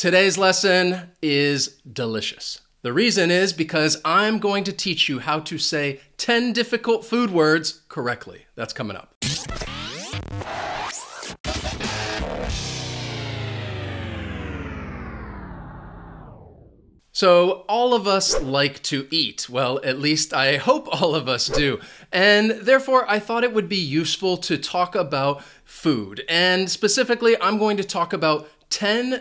Today's lesson is delicious. The reason is because I'm going to teach you how to say 10 difficult food words correctly. That's coming up. So all of us like to eat. Well, at least I hope all of us do. And therefore, I thought it would be useful to talk about food. And specifically, I'm going to talk about 10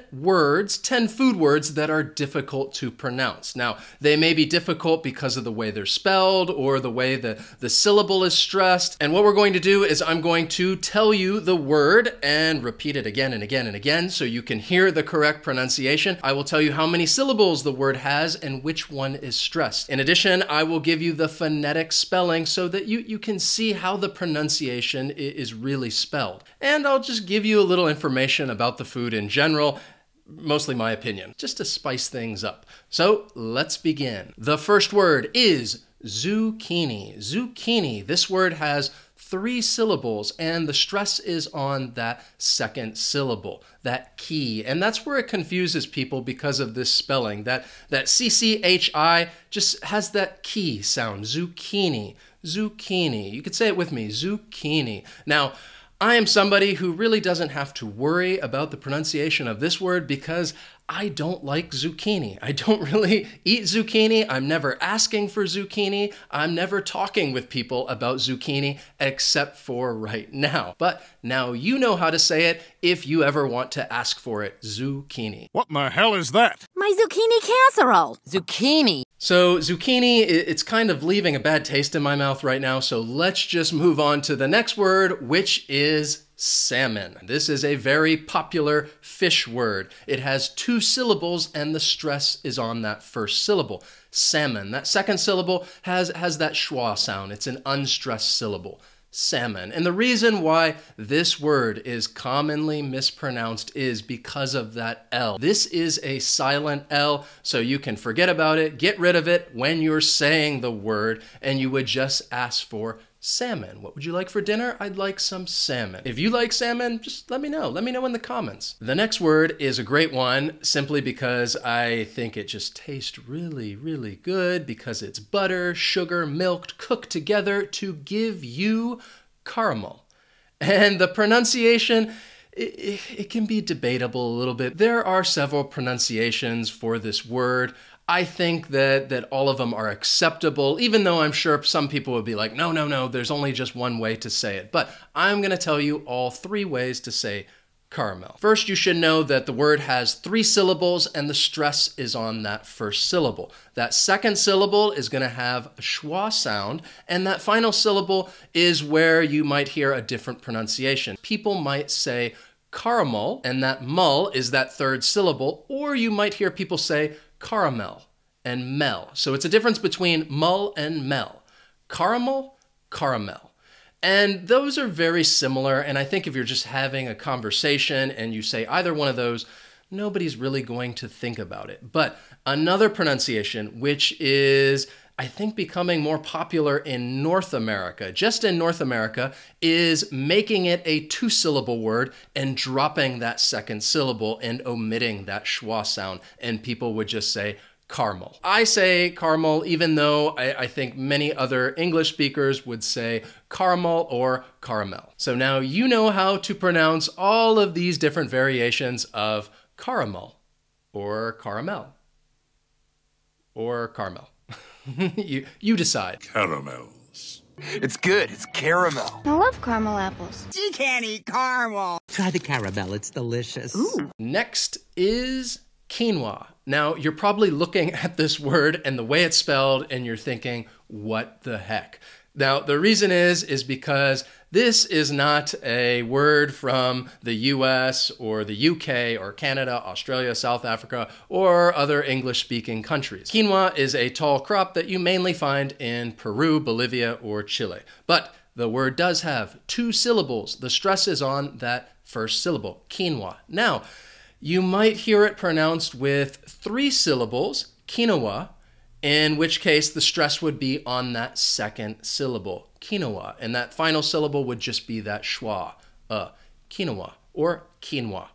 food words that are difficult to pronounce. Now, they may be difficult because of the way they're spelled or the way the syllable is stressed. And what we're going to do is I'm going to tell you the word and repeat it again and again and again so you can hear the correct pronunciation. I will tell you how many syllables the word has and which one is stressed. In addition, I will give you the phonetic spelling so that you can see how the pronunciation is really spelled. And I'll just give you a little information about the food in general, mostly my opinion, just to spice things up. So let's begin. The first word is zucchini. Zucchini. This word has 3 syllables and the stress is on that second syllable, that key. And that's where it confuses people because of this spelling. That CCHI just has that key sound, zucchini, zucchini. You could say it with me, zucchini. Now, I am somebody who really doesn't have to worry about the pronunciation of this word because I don't like zucchini. I don't really eat zucchini. I'm never asking for zucchini. I'm never talking with people about zucchini except for right now. But now you know how to say it if you ever want to ask for it. Zucchini. What in the hell is that? My zucchini casserole. Zucchini. So zucchini, it's kind of leaving a bad taste in my mouth right now, so let's just move on to the next word, which is salmon. This is a very popular fish word. It has 2 syllables and the stress is on that first syllable. Salmon. That second syllable has that schwa sound. It's an unstressed syllable. Salmon. And the reason why this word is commonly mispronounced is because of that L. This is a silent L, so you can forget about it, get rid of it when you're saying the word, and you would just ask for salmon. What would you like for dinner? I'd like some salmon. If you like salmon, just let me know. Let me know in the comments. The next word is a great one simply because I think it just tastes really, really good because it's butter, sugar, milk cooked together to give you caramel. And the pronunciation, it can be debatable a little bit. There are several pronunciations for this word. I think that all of them are acceptable, even though I'm sure some people would be like, no, there's only just one way to say it. But I'm going to tell you all 3 ways to say caramel. First, you should know that the word has 3 syllables and the stress is on that first syllable. That second syllable is going to have a schwa sound, and that final syllable is where you might hear a different pronunciation. People might say caramel, and that mul is that third syllable, or you might hear people say caramel and mel. So it's a difference between mul and mel. Caramel, caramel. And those are very similar, and I think if you're just having a conversation and you say either one of those, nobody's really going to think about it. But another pronunciation, which is, I think, becoming more popular in North America, just in North America, is making it a 2-syllable word and dropping that second syllable and omitting that schwa sound, and people would just say caramel. I say caramel even though I think many other English speakers would say caramel or caramel. So now you know how to pronounce all of these different variations of caramel or caramel or caramel. You decide. Caramels. It's good. It's caramel. I love caramel apples. You can't eat caramel. Try the caramel, it's delicious. Ooh. Next is quinoa. Now, you're probably looking at this word and the way it's spelled and you're thinking, what the heck? Now, the reason is because this is not a word from the US or the UK or Canada, Australia, South Africa, or other English-speaking countries. Quinoa is a tall crop that you mainly find in Peru, Bolivia, or Chile. But the word does have 2 syllables. The stress is on that first syllable, quinoa. Now, you might hear it pronounced with 3 syllables, quinoa, in which case the stress would be on that second syllable, quinoa, and that final syllable would just be that schwa, quinoa or quinoa.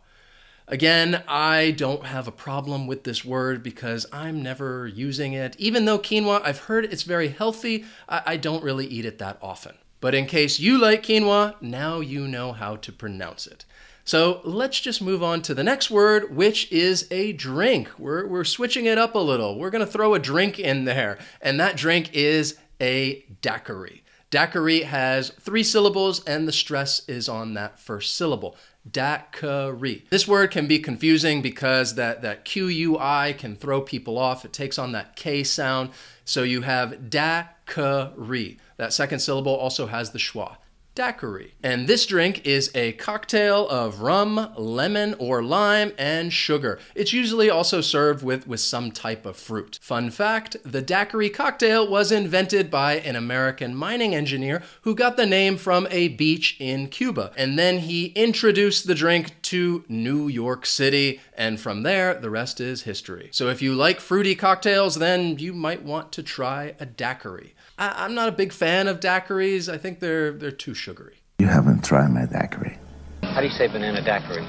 Again, I don't have a problem with this word because I'm never using it. Even though quinoa, I've heard it's very healthy, I don't really eat it that often. But in case you like quinoa, now you know how to pronounce it. So let's just move on to the next word, which is a drink. We're switching it up a little. We're going to throw a drink in there, and that drink is a daiquiri. Daiquiri has 3 syllables, and the stress is on that first syllable. Daiquiri. This word can be confusing because that Q-U-I can throw people off. It takes on that K sound. So you have daiquiri. That second syllable also has the schwa. Daiquiri. And this drink is a cocktail of rum, lemon or lime, and sugar. It's usually also served with some type of fruit. Fun fact, the daiquiri cocktail was invented by an American mining engineer who got the name from a beach in Cuba. And then he introduced the drink to New York City, and from there, the rest is history. So if you like fruity cocktails, then you might want to try a daiquiri. I'm not a big fan of daiquiris. I think they're too sugary. You haven't tried my daiquiri. How do you say banana daiquiri?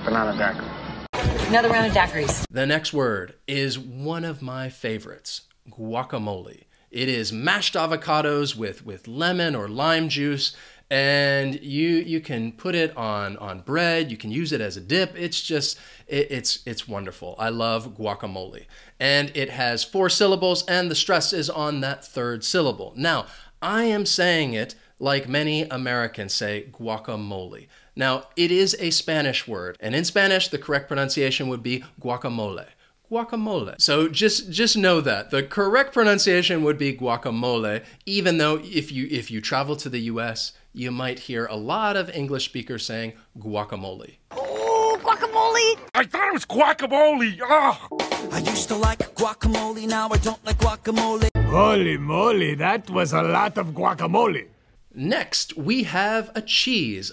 Banana daiquiri. Another round of daiquiris. The next word is one of my favorites, guacamole. It is mashed avocados with lemon or lime juice, and you can put it on bread. You can use it as a dip. It's just, it's wonderful. I love guacamole. And it has 4 syllables, and the stress is on that third syllable. Now, I am saying it like many Americans say guacamole. Now, it is a Spanish word, and in Spanish, the correct pronunciation would be guacamole. Guacamole. So just know that. The correct pronunciation would be guacamole, even though if you travel to the US, you might hear a lot of English speakers saying guacamole. Oh, guacamole! I thought it was guacamole. Oh. I used to like guacamole, now I don't like guacamole. Holy moly, that was a lot of guacamole. Next, we have a cheese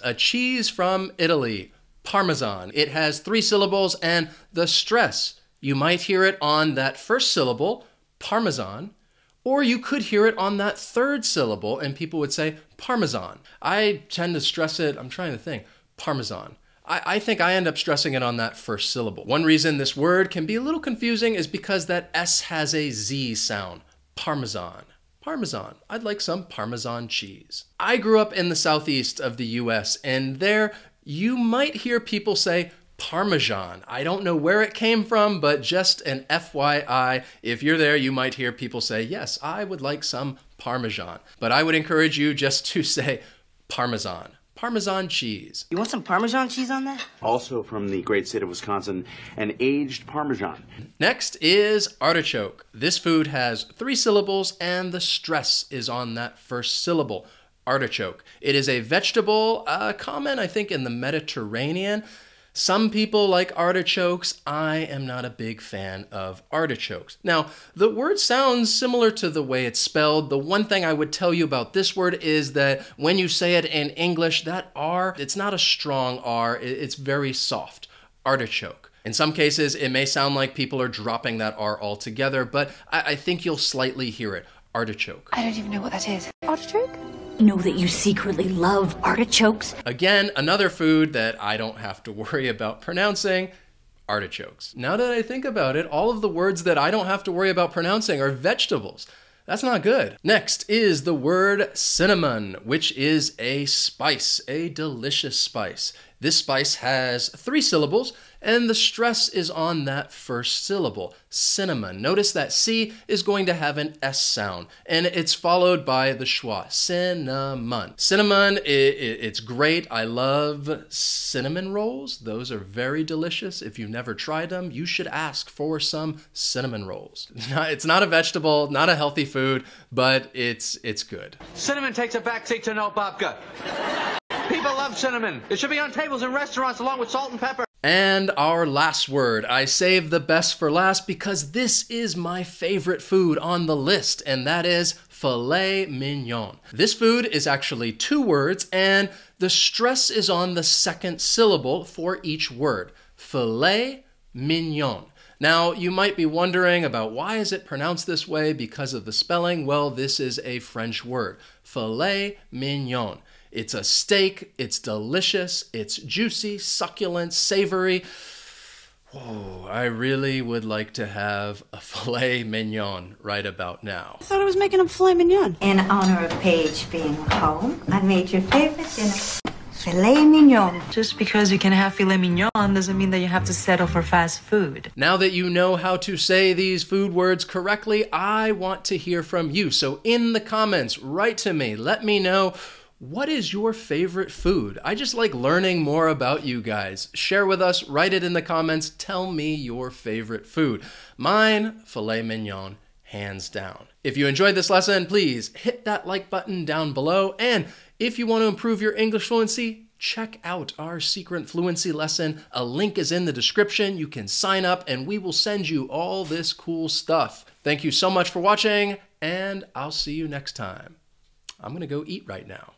from Italy, Parmesan. It has 3 syllables, and the stress, you might hear it on that first syllable, Parmesan, or you could hear it on that third syllable, and people would say Parmesan. I tend to stress it, I'm trying to think, Parmesan. I think I end up stressing it on that first syllable. One reason this word can be a little confusing is because that S has a Z sound, Parmesan. Parmesan. I'd like some Parmesan cheese. I grew up in the southeast of the US, and there you might hear people say Parmesan. I don't know where it came from, but just an FYI, if you're there, you might hear people say, yes, I would like some Parmesan. But I would encourage you just to say Parmesan. Parmesan cheese. You want some Parmesan cheese on that? Also from the great state of Wisconsin, an aged Parmesan. Next is artichoke. This food has 3 syllables, and the stress is on that first syllable, artichoke. It is a vegetable, common, I think, in the Mediterranean. Some people like artichokes. I am not a big fan of artichokes. Now, the word sounds similar to the way it's spelled. The one thing I would tell you about this word is that when you say it in English, that R, it's not a strong R, it's very soft. Artichoke. In some cases, it may sound like people are dropping that R altogether, but I think you'll slightly hear it. Artichoke. I don't even know what that is. Artichoke? Know that you secretly love artichokes? Again, another food that I don't have to worry about pronouncing, artichokes. Now that I think about it, all of the words that I don't have to worry about pronouncing are vegetables. That's not good. Next is the word cinnamon, which is a spice, a delicious spice. This spice has 3 syllables, and the stress is on that first syllable, cinnamon. Notice that C is going to have an S sound, and it's followed by the schwa, cinnamon. Cinnamon, it's great. I love cinnamon rolls. Those are very delicious. If you've never tried them, you should ask for some cinnamon rolls. It's not a vegetable, not a healthy food, but it's good. Cinnamon takes a backseat to no babka. People love cinnamon. It should be on tables in restaurants along with salt and pepper. And our last word. I saved the best for last because this is my favorite food on the list, and that is filet mignon. This food is actually 2 words, and the stress is on the second syllable for each word. Filet mignon. Now, you might be wondering about why is it pronounced this way because of the spelling. Well, this is a French word. Filet mignon. It's a steak, it's delicious, it's juicy, succulent, savory. Whoa, I really would like to have a filet mignon right about now. I thought I was making a filet mignon. In honor of Paige being home, I made your favorite dinner, filet mignon. Just because you can have filet mignon doesn't mean that you have to settle for fast food. Now that you know how to say these food words correctly, I want to hear from you. So in the comments, write to me. Let me know, what is your favorite food? I just like learning more about you guys. Share with us, write it in the comments. Tell me your favorite food. Mine, filet mignon, hands down. If you enjoyed this lesson, please hit that like button down below. And if you want to improve your English fluency, check out our secret fluency lesson. A link is in the description. You can sign up and we will send you all this cool stuff. Thank you so much for watching, and I'll see you next time. I'm gonna go eat right now.